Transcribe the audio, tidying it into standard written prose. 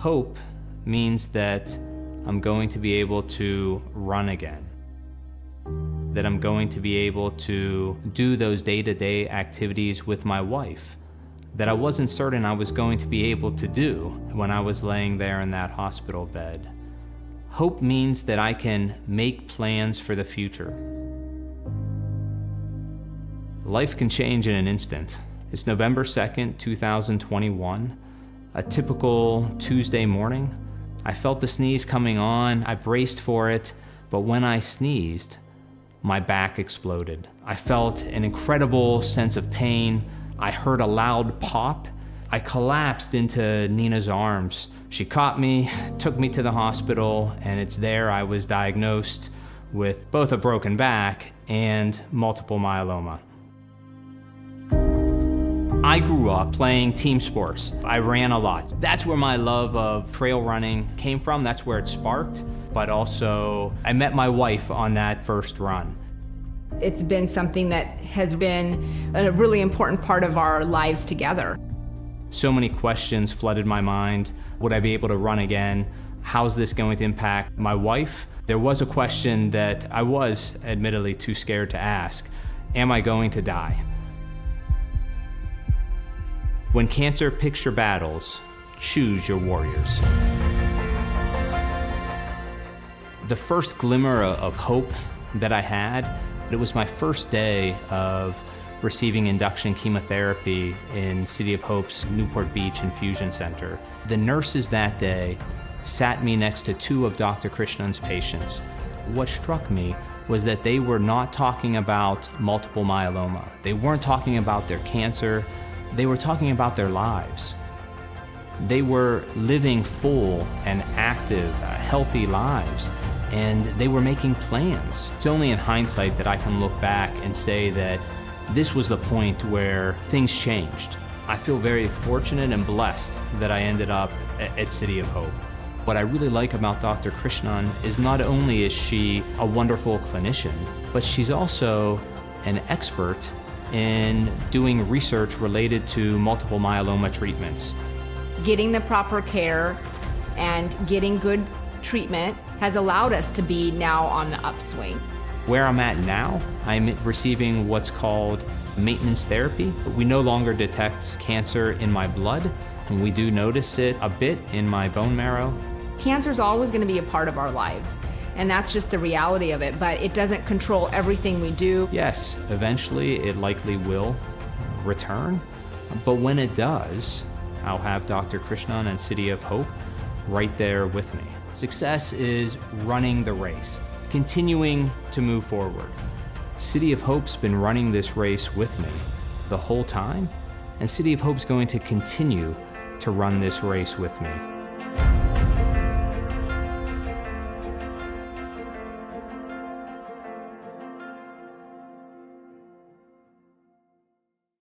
Hope means that I'm going to be able to run again, that I'm going to be able to do those day-to-day activities with my wife that I wasn't certain I was going to be able to do when I was laying there in that hospital bed. Hope means that I can make plans for the future. Life can change in an instant. It's November 2nd, 2021, a typical Tuesday morning. I felt the sneeze coming on, I braced for it, but when I sneezed, my back exploded. I felt an incredible sense of pain. I heard a loud pop. I collapsed into Nina's arms. She caught me, took me to the hospital, and it's there I was diagnosed with both a broken back and multiple myeloma. I grew up playing team sports. I ran a lot. That's where my love of trail running came from. That's where it sparked. But also, I met my wife on that first run. It's been something that has been a really important part of our lives together. So many questions flooded my mind. Would I be able to run again? How's this going to impact my wife? There was a question that I was admittedly too scared to ask. Am I going to die? When cancer picks your battles, choose your warriors. The first glimmer of hope that I had, it was my first day of receiving induction chemotherapy in City of Hope's Newport Beach Infusion Center. The nurses that day sat me next to two of Dr. Krishnan's patients. What struck me was that they were not talking about multiple myeloma. They weren't talking about their cancer. They were talking about their lives. They were living full and active, healthy lives, and they were making plans. It's only in hindsight that I can look back and say that this was the point where things changed. I feel very fortunate and blessed that I ended up at City of Hope. What I really like about Dr. Krishnan is not only is she a wonderful clinician, but she's also an expert in doing research related to multiple myeloma treatments. Getting the proper care and getting good treatment has allowed us to be now on the upswing. Where I'm at now, I'm receiving what's called maintenance therapy. We no longer detect cancer in my blood, and we do notice it a bit in my bone marrow. Cancer is always going to be a part of our lives, and that's just the reality of it, but it doesn't control everything we do. Yes, eventually it likely will return, but when it does, I'll have Dr. Krishnan and City of Hope right there with me. Success is running the race, continuing to move forward. City of Hope's been running this race with me the whole time, and City of Hope's going to continue to run this race with me.